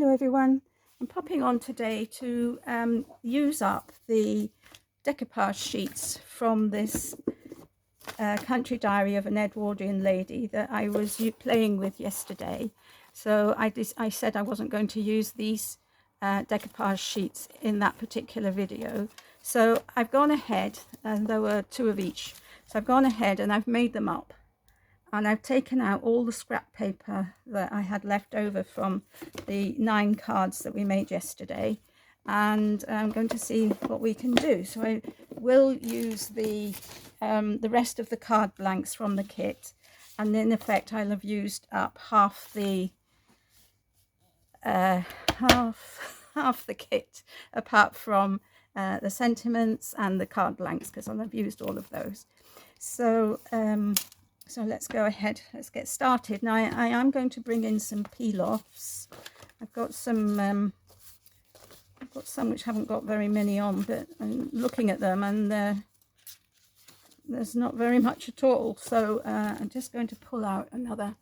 Hello everyone, I'm popping on today to use up the decoupage sheets from this country diary of an Edwardian lady that I was playing with yesterday. So I said I wasn't going to use these decoupage sheets in that particular video. So I've gone ahead, and there were 2 of each. So I've gone ahead and I've made them up. And I've taken out all the scrap paper that I had left over from the 9 cards that we made yesterday, and I'm going to see what we can do. So I will use the rest of the card blanks from the kit, and in effect I'll have used up half the half the kit, apart from the sentiments and the card blanks, because I'll have used all of those. So so let's go ahead, let's get started. Now I am going to bring in some peel-offs. I've got some which haven't got very many on, but I'm looking at them and there's not very much at all. So I'm just going to pull out another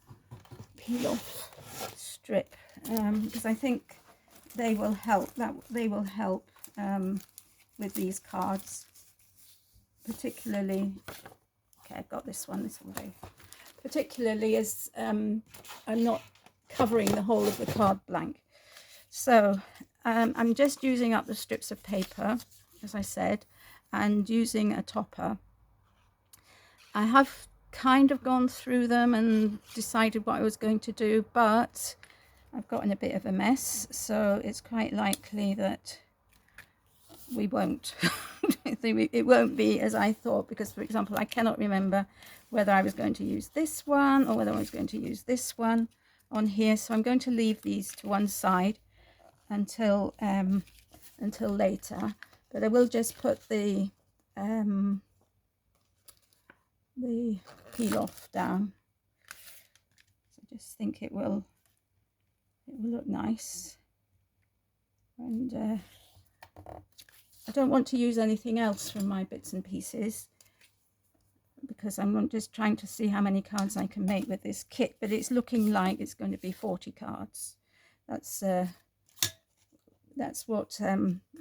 peel-off strip, because I think they will help. With these cards, particularly. Okay, I've got this one. This will do. Particularly as I'm not covering the whole of the card blank. So I'm just using up the strips of paper, as I said, and using a topper. I have kind of gone through them and decided what I was going to do, but I've gotten a bit of a mess, so it's quite likely that we won't. It won't be as I thought, because, for example, I cannot remember whether I was going to use this one or whether I was going to use this one on here. So I'm going to leave these to one side until later. But I will just put the peel off down. So I just think it will look nice, and I don't want to use anything else from my bits and pieces, because I'm just trying to see how many cards I can make with this kit, but it's looking like it's going to be 40 cards. That's what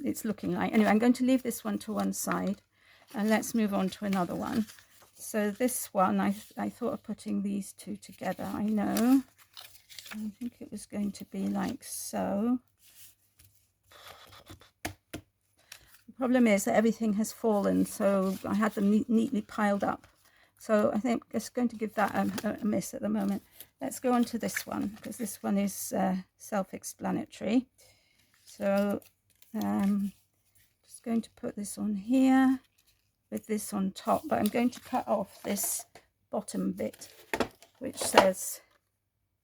it's looking like. Anyway, I'm going to leave this one to one side, and let's move on to another one. So this one, I thought of putting these 2 together. I know. I think it was going to be like so. Problem is that everything has fallen, so I had them neatly piled up. So I think it's going to give that a miss at the moment. Let's go on to this one, because this one is self-explanatory. So just going to put this on here with this on top, but I'm going to cut off this bottom bit which says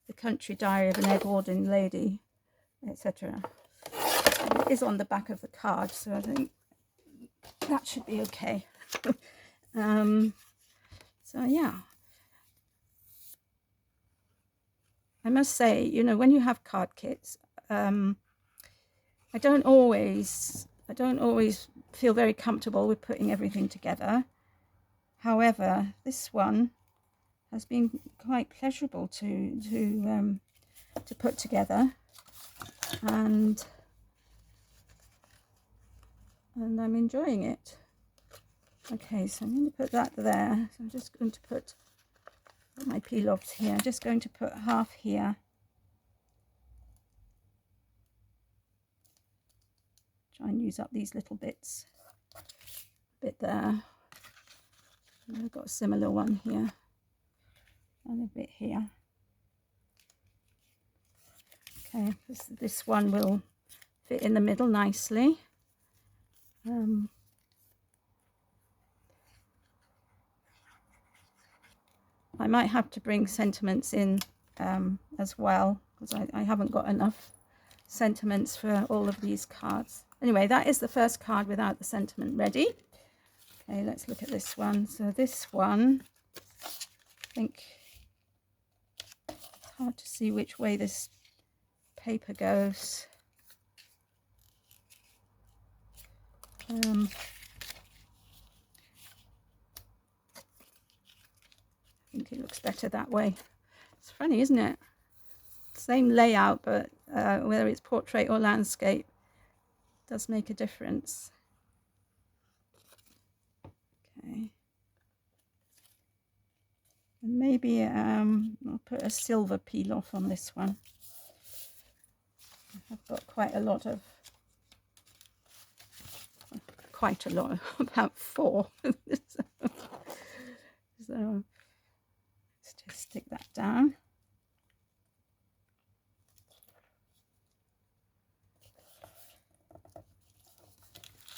the country diary of an Edwardian lady, etc. It is on the back of the card, so I think that should be okay. So yeah, I must say, you know, when you have card kits, I don't always feel very comfortable with putting everything together. However, this one has been quite pleasurable to put together, and I'm enjoying it. Okay, so I'm going to put that there. So I'm just going to put my peel-offs here. I'm just going to put half here. Try and use up these little bits. A bit there. And I've got a similar one here. And a bit here. Okay, this one will fit in the middle nicely. I might have to bring sentiments in as well, because I haven't got enough sentiments for all of these cards. Anyway, that is the first card without the sentiment ready. Okay, let's look at this one. So this one, I think it's hard to see which way this paper goes. I think it looks better that way. It's funny, isn't it? Same layout, but whether it's portrait or landscape, does make a difference. Okay. And maybe I'll put a silver peel off on this one. I've got quite a lot, about 4. So let's just stick that down.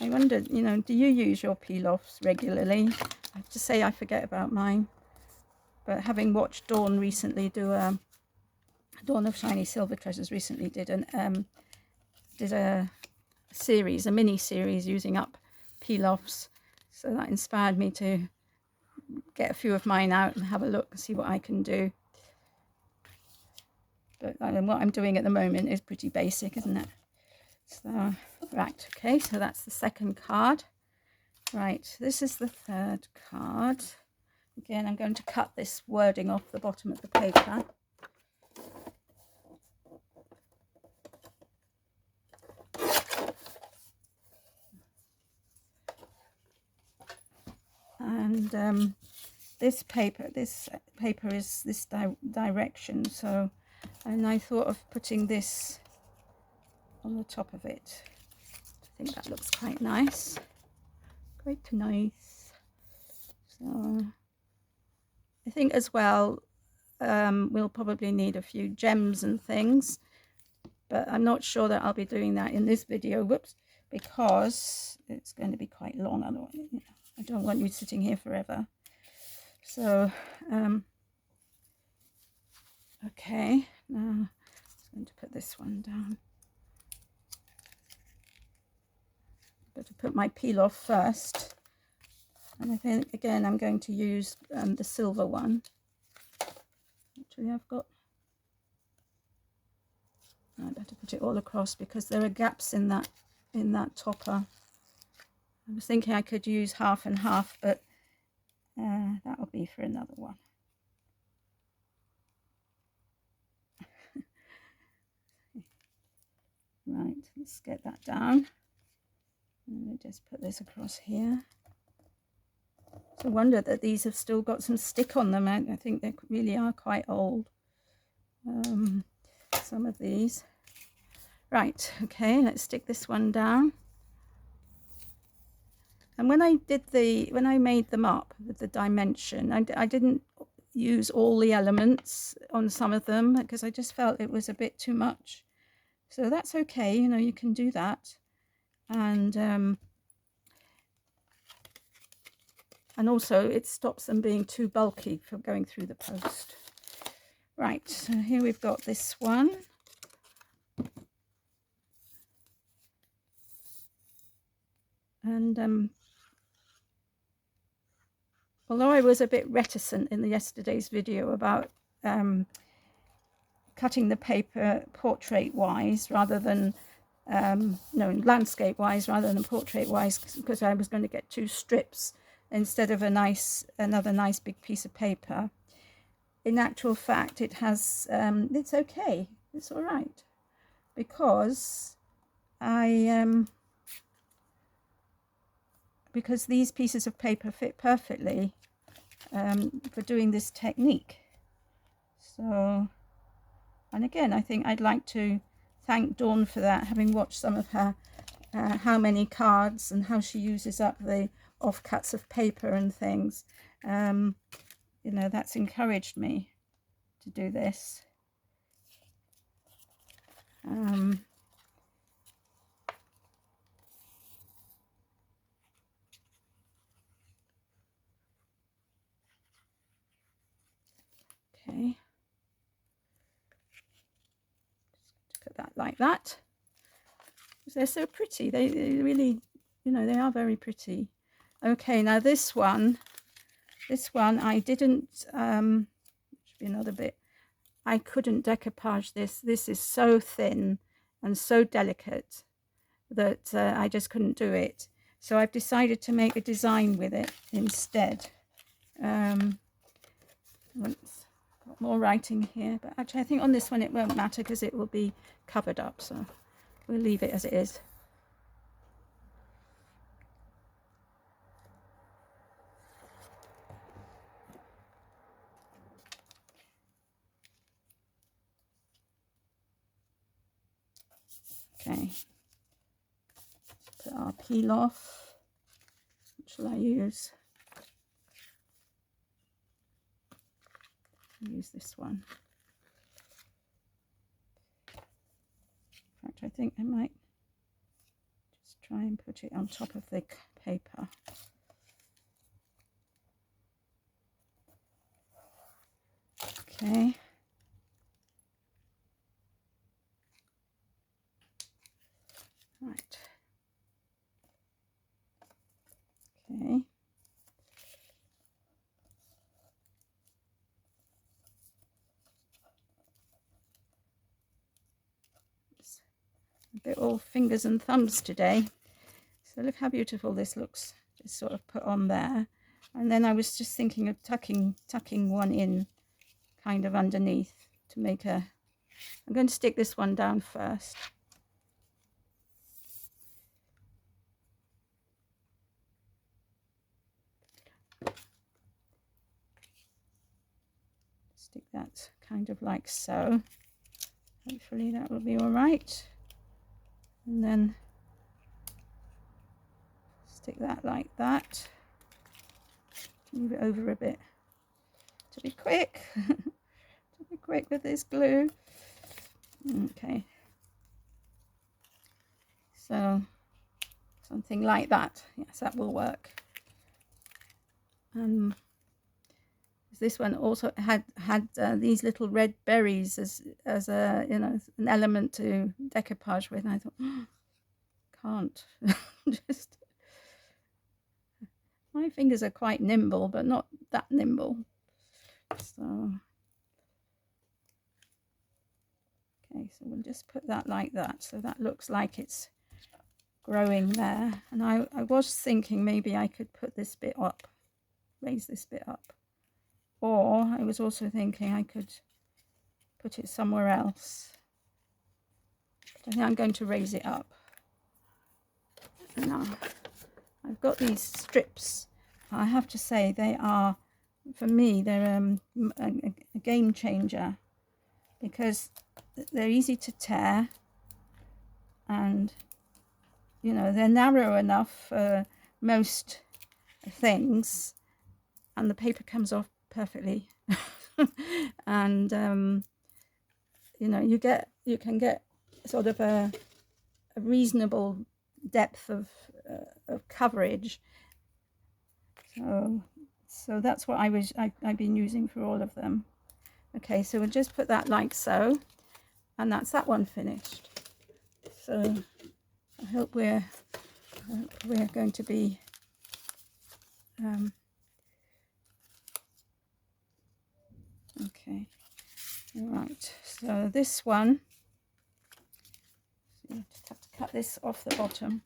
I wondered, you know, do you use your peel-offs regularly? I have to say I forget about mine. But having watched Dawn recently do Dawn of Shiny Silver Treasures recently did a series, a mini series using up peel-offs. So that inspired me to get a few of mine out and have a look and see what I can do. But what I'm doing at the moment is pretty basic, isn't it? So, right, okay, so that's the second card. Right, this is the third card. Again, I'm going to cut this wording off the bottom of the paper. And this paper is this direction, so, and I thought of putting this on the top of it. I think that looks quite nice. Quite nice. So I think as well we'll probably need a few gems and things, but I'm not sure that I'll be doing that in this video, whoops, because it's going to be quite long. I don't want you sitting here forever. So okay, now I'm going to put this one down. Better put my peel off first, and I think again I'm going to use the silver one. Actually, I better put it all across because there are gaps in that topper. I was thinking I could use half and half, but that will be for another one. Right, let's get that down. And we'll just put this across here. It's a wonder that these have still got some stick on them. I think they really are quite old. Some of these. Right, okay, let's stick this one down. And when I made them up with the dimension, I didn't use all the elements on some of them because I just felt it was a bit too much. So that's okay, you know, you can do that. And also it stops them being too bulky for going through the post. Right, so here we've got this one. And although I was a bit reticent in yesterday's video about cutting the paper portrait-wise rather than landscape-wise rather than portrait-wise, because I was going to get 2 strips instead of another nice big piece of paper. In actual fact, it has it's okay, it's all right, because because these pieces of paper fit perfectly for doing this technique. So, and again, I think I'd like to thank Dawn for that, having watched some of her how many cards and how she uses up the offcuts of paper and things. You know, that's encouraged me to do this. Okay, just put that like that. They're so pretty. They really, you know, they are very pretty. Okay, now this one I didn't, should be another bit. I couldn't decoupage this. This is so thin and so delicate that I just couldn't do it. So I've decided to make a design with it instead. Once got more writing here, but actually I think on this one it won't matter because it will be covered up, so we'll leave it as it is. Okay, put our peel off. What shall I use? I'll use this one. In fact, I think I might just try and put it on top of the paper. Okay. Right. Okay. It's a bit all fingers and thumbs today. So look how beautiful this looks, just sort of put on there. And then I was just thinking of tucking one in kind of underneath to make a, I'm going to stick this one down first. Stick that kind of like so. Hopefully that will be all right. And then stick that like that. Move it over a bit to be quick. To be quick with this glue. Okay. So something like that. Yes, that will work. This one also had these little red berries as a, you know, an element to decoupage with, and I thought, oh, can't. Just my fingers are quite nimble, but not that nimble. So okay, so we'll just put that like that, so that looks like it's growing there. And I was thinking maybe I could put this bit up, raise this bit up. Or I was also thinking I could put it somewhere else. But I think I'm going to raise it up. Now, I've got these strips. I have to say they are, for me, they're a game changer because they're easy to tear and, you know, they're narrow enough for most things and the paper comes off perfectly. And you know, you can get sort of a reasonable depth of coverage. So that's what I've been using for all of them. Okay, so we'll just put that like so, and that's that one finished. So I hope we're going to be okay. All right, so this one, so you just have to cut this off the bottom.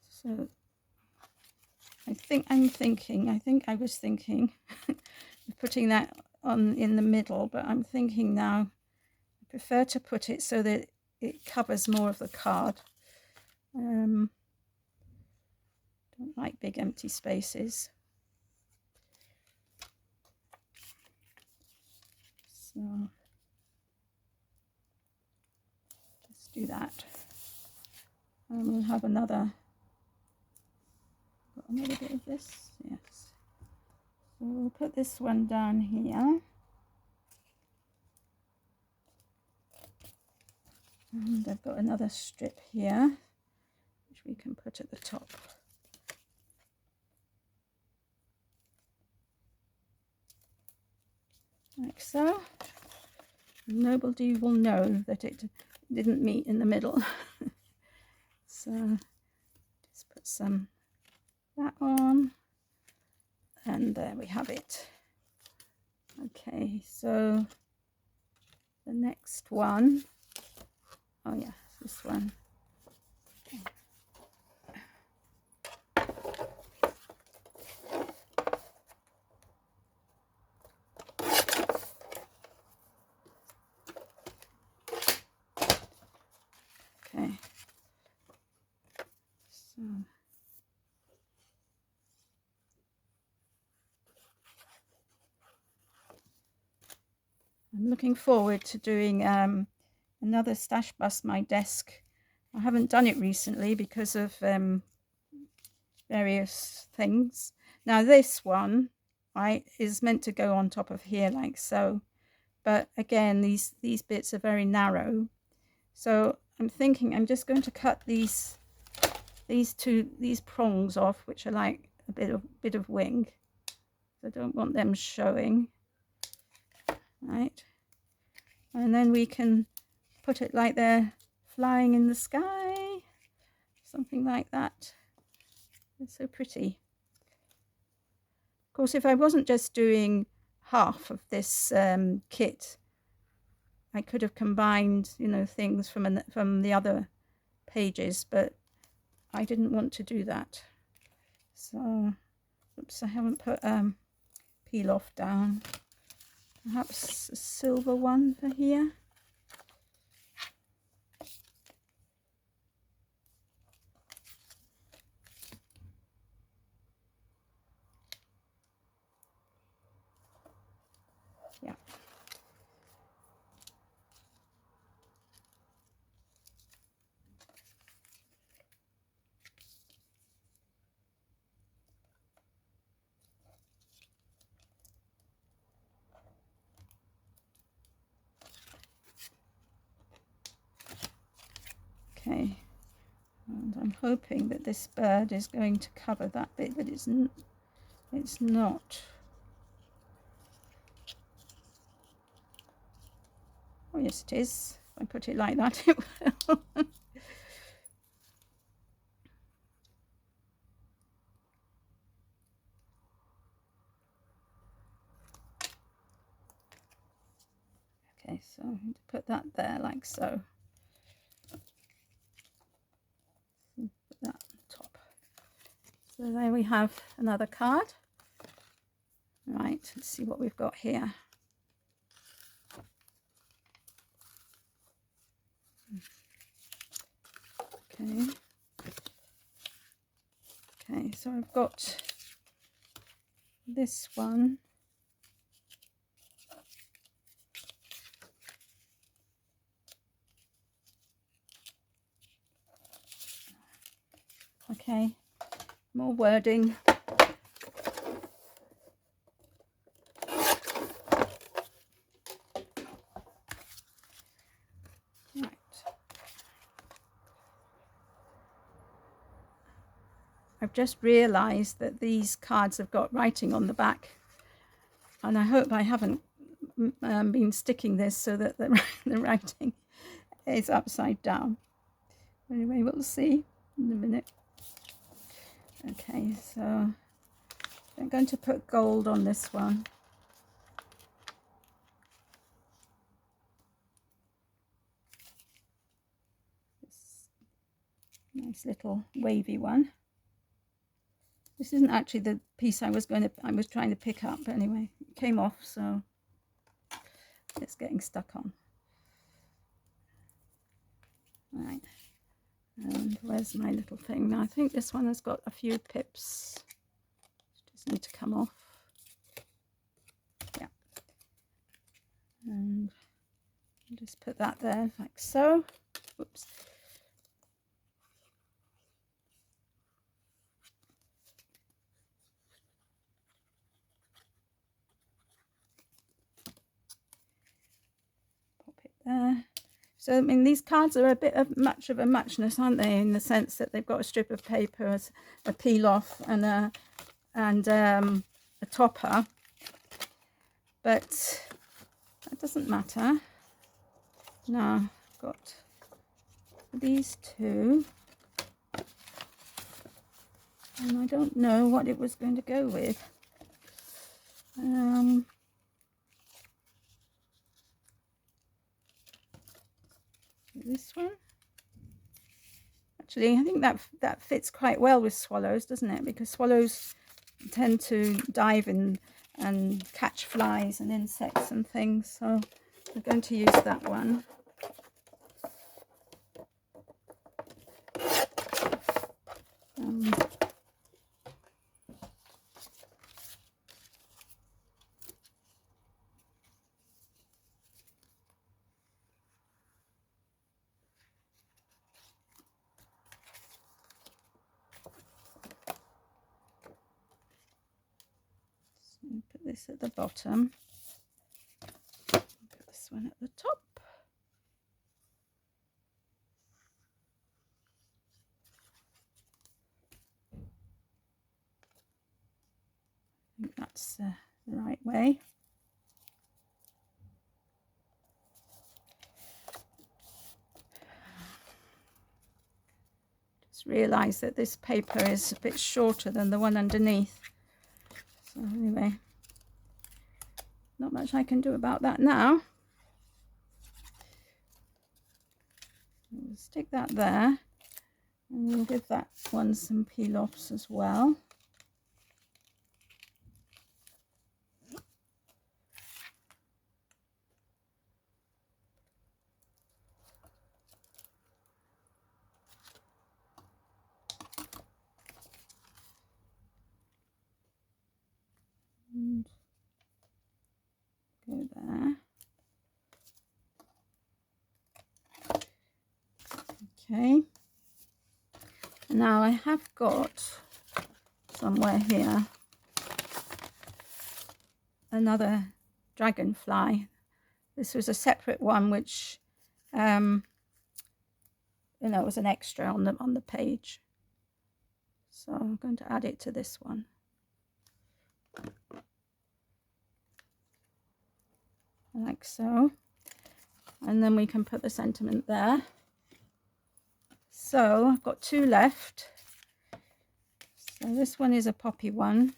So I think I was thinking of putting that on in the middle, but I'm thinking now I prefer to put it so that it covers more of the card. Don't like big empty spaces. So just do that. And we'll have another bit of this, yes. So we'll put this one down here. And I've got another strip here, which we can put at the top. Like so. Nobody will know that it didn't meet in the middle. So just put some that on, and there we have it. Okay, so the next one, oh yeah, this one. I'm looking forward to doing another stash bust my desk. I haven't done it recently because of various things. Now this one, right, is meant to go on top of here like so, but again these bits are very narrow, so I'm thinking I'm just going to cut these prongs off, which are like a bit of wing. I don't want them showing, right? And then we can put it like they're flying in the sky, something like that. It's so pretty. Of course, if I wasn't just doing half of this kit, I could have combined, you know, things from the other pages, but I didn't want to do that. So, oops, I haven't put peel off down. Perhaps a silver one for here. Yeah. Okay, and I'm hoping that this bird is going to cover that bit, but it's not. Oh yes, it is. If I put it like that, it will. Okay, so I'm going to put that there like so. Put that on top. So there we have another card. Right, let's see what we've got here. Okay. Okay, so I've got this one. Okay, more wording. Right. I've just realised that these cards have got writing on the back, and I hope I haven't been sticking this so that the writing is upside down. Anyway, we'll see in a minute. Okay, so I'm going to put gold on this one. This nice little wavy one. This isn't actually the piece I was trying to pick up, but anyway, it came off, so it's getting stuck on. Right. And where's my little thing? Now I think this one has got a few pips. Just need to come off. Yeah. And just put that there like so. Whoops. Pop it there. So, I mean, these cards are a bit of much of a muchness, aren't they? In the sense that they've got a strip of paper, a peel off, and a topper. But that doesn't matter. Now I've got these two, and I don't know what it was going to go with. This one. Actually, I think that fits quite well with swallows, doesn't it? Because swallows tend to dive in and catch flies and insects and things. So we're going to use that one. this at the bottom. Put this one at the top. I think that's the right way. Just realise that this paper is a bit shorter than the one underneath. So anyway, not much I can do about that now. We'll stick that there, and we'll give that one some peel-offs as well. And go there. Okay. Now I have got somewhere here another dragonfly. This was a separate one, which you know, was an extra on the page. So I'm going to add it to this one. Like so. And then we can put the sentiment there. So I've got two left. So this one is a poppy one.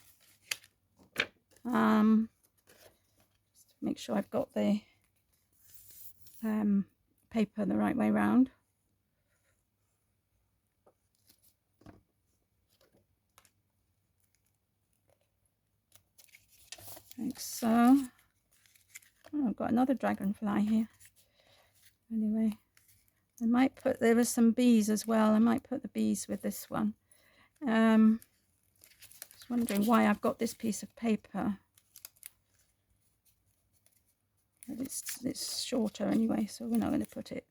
Just make sure I've got the paper the right way round. Like so. Oh, I've got another dragonfly here. Anyway, I might put, there were some bees as well. I might put the bees with this one. Just wondering why I've got this piece of paper. But it's shorter anyway, so we're not going to put it.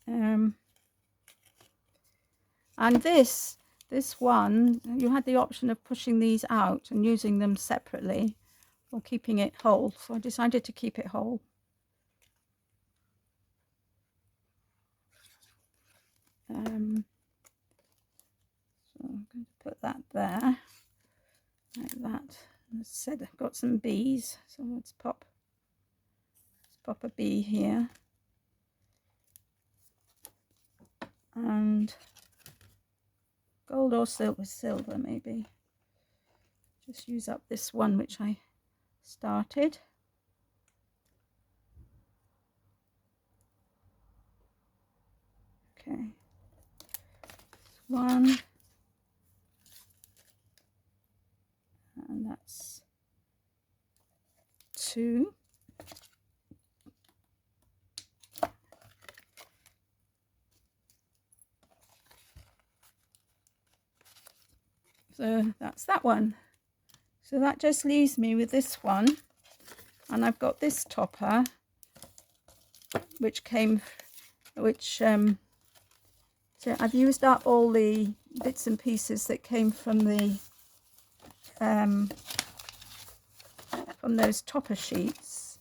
And this one, you had the option of pushing these out and using them separately, or keeping it whole, so I decided to keep it whole. So I'm going to put that there, like that. As I said, I've got some bees, so let's pop a bee here. And gold or silver maybe. Just use up this one which I started. Okay, one, and that's two. So that's that one. So that just leaves me with this one, and I've got this topper, so I've used up all the bits and pieces that came from the from those topper sheets,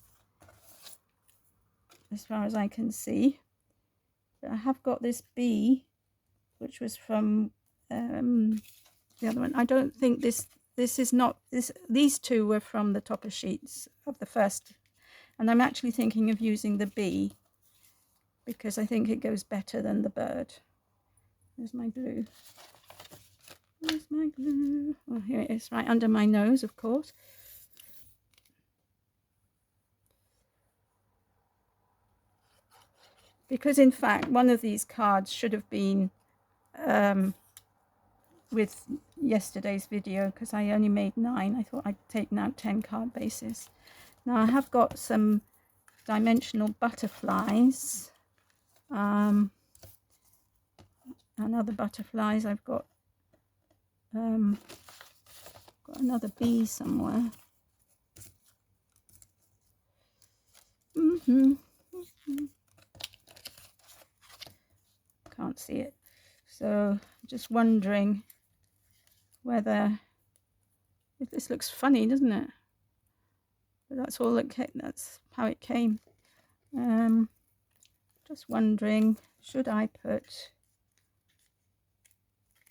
as far as I can see. But I have got this bee, which was from the other one. I don't think these two were from the topper sheets of the first, and I'm actually thinking of using the bee because I think it goes better than the bird. There's my glue. Where's my glue? Oh, here it is, right under my nose, of course. Because in fact, one of these cards should have been with yesterday's video, because I only made 9. I thought I'd taken out 10 card bases. Now I have got some dimensional butterflies. And other butterflies. I've got another bee somewhere. Can't see it. So just wondering whether, if this looks funny, doesn't it? But that's all it came, that's how it came. Just wondering, should I put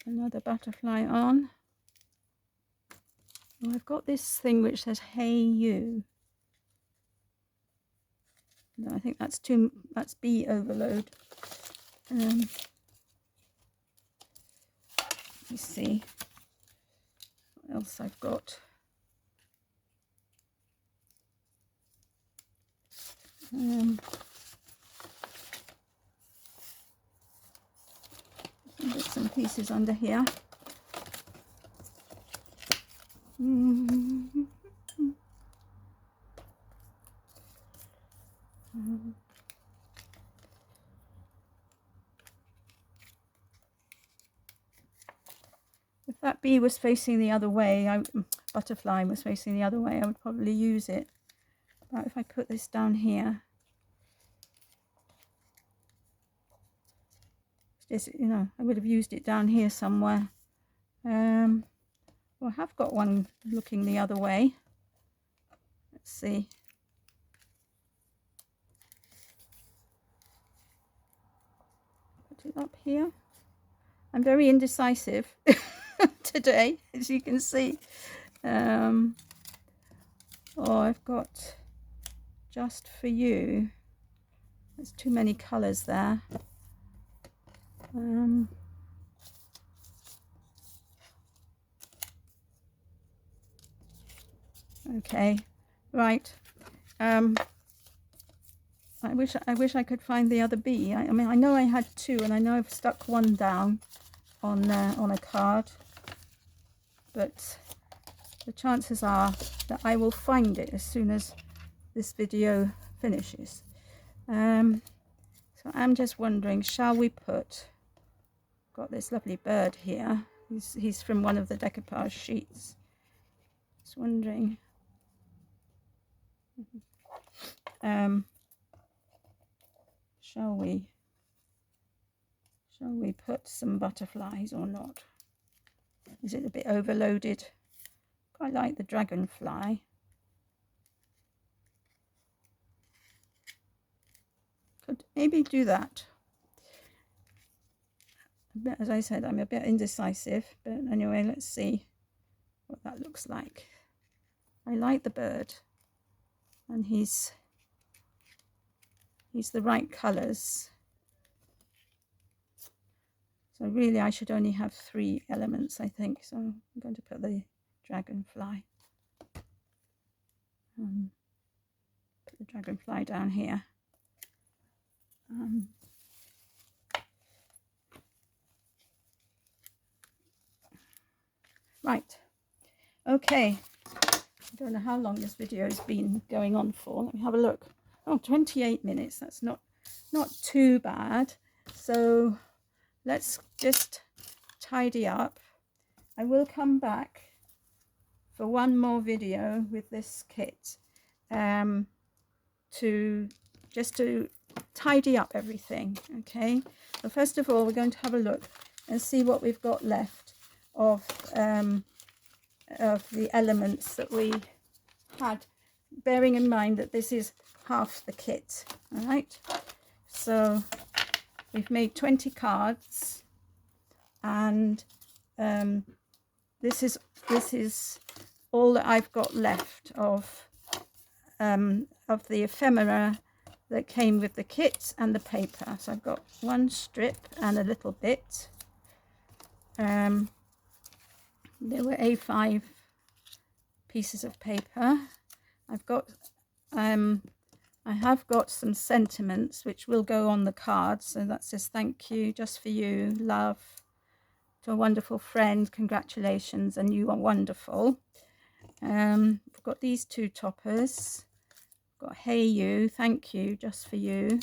another butterfly on? Well, I've got this thing which says "Hey you." No, I think that's bee overload. Let me see what else I've got. Some bits and pieces under here. If that bee was facing the other way, butterfly was facing the other way, I would probably use it. But if I put this down here, it's just, you know, I would have used it down here somewhere. Well, I have got one looking the other way. Let's see. Put it up here. I'm very indecisive today, as you can see. Oh, I've got Just For You. There's too many colours there. Okay, right. I wish I could find the other bee. I mean, I know I had two, and I know I've stuck one down on a card, but the chances are that I will find it as soon as this video finishes. So I'm just wondering, shall we put? Got this lovely bird here. He's from one of the decoupage sheets. Just wondering. Shall we put some butterflies or not? Is it a bit overloaded? Quite like the dragonfly. Could maybe do that. As I said, I'm a bit indecisive, but anyway, let's see what that looks like. I like the bird, and he's the right colours. So really I should only have 3 elements, I think. So I'm going to put the dragonfly. Put the dragonfly down here. Right. Okay. I don't know how long this video has been going on for. Let me have a look. Oh, 28 minutes. That's not too bad. So let's just tidy up. I will come back for one more video with this kit to tidy up everything. Okay, so first of all, we're going to have a look and see what we've got left of the elements that we had, bearing in mind that this is half the kit. All right, so we've made 20 cards, and this is all that I've got left of the ephemera that came with the kit and the paper. So I've got one strip and a little bit. There were A5 pieces of paper. I have got some sentiments which will go on the card. So that says, "Thank you, just for you, love, to a wonderful friend, congratulations, and you are wonderful." I've got these 2 toppers. I've got "Hey you, thank you, just for you."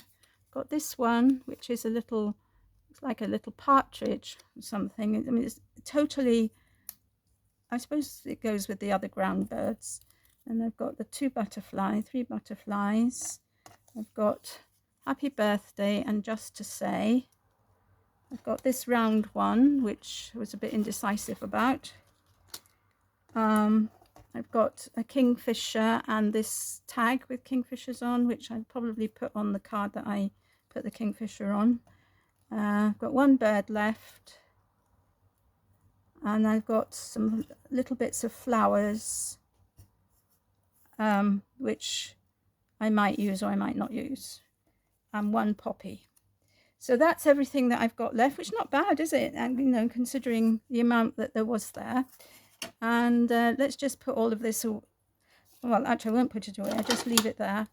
Got this one, which is it's like a little partridge or something. I mean, it's totally, I suppose it goes with the other ground birds. And I've got the 3 butterflies. I've got "Happy Birthday" and "Just to Say." I've got this round one, which I was a bit indecisive about. I've got a kingfisher and this tag with kingfishers on, which I'd probably put on the card that I put the kingfisher on. I've got one bird left, and I've got some little bits of flowers, which I might use or I might not use, and one poppy. So that's everything that I've got left, which is not bad, is it? And you know, considering the amount that there was there. And let's just put all of this, well, actually I won't put it away, I'll just leave it there,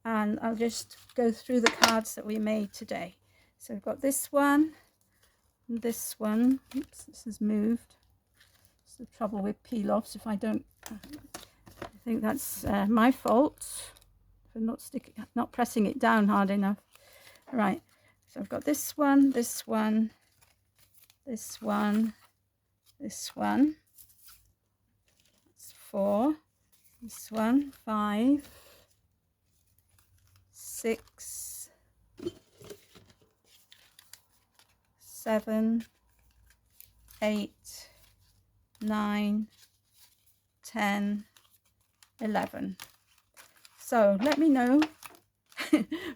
and I'll just go through the cards that we made today. So we've got this one, this one. Oops, this has moved. It's the trouble with peel-offs. If I don't, I think that's my fault for not pressing it down hard enough. Right, so I've got this one, this one, this one, this one. That's 4. This one, 5, 6, 7, 8, 9, 10, 11. So let me know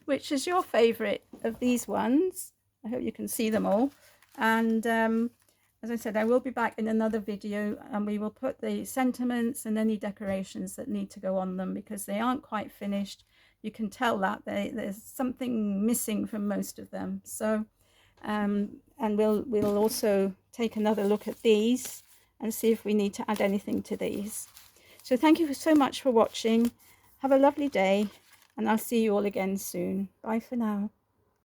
which is your favorite of these ones. I hope you can see them all. And as I said, I will be back in another video, and we will put the sentiments and any decorations that need to go on them, because they aren't quite finished. You can tell that there's something missing from most of them. So and we'll also take another look at these and see if we need to add anything to these. So thank you so much for watching. Have a lovely day, and I'll see you all again soon. Bye for now.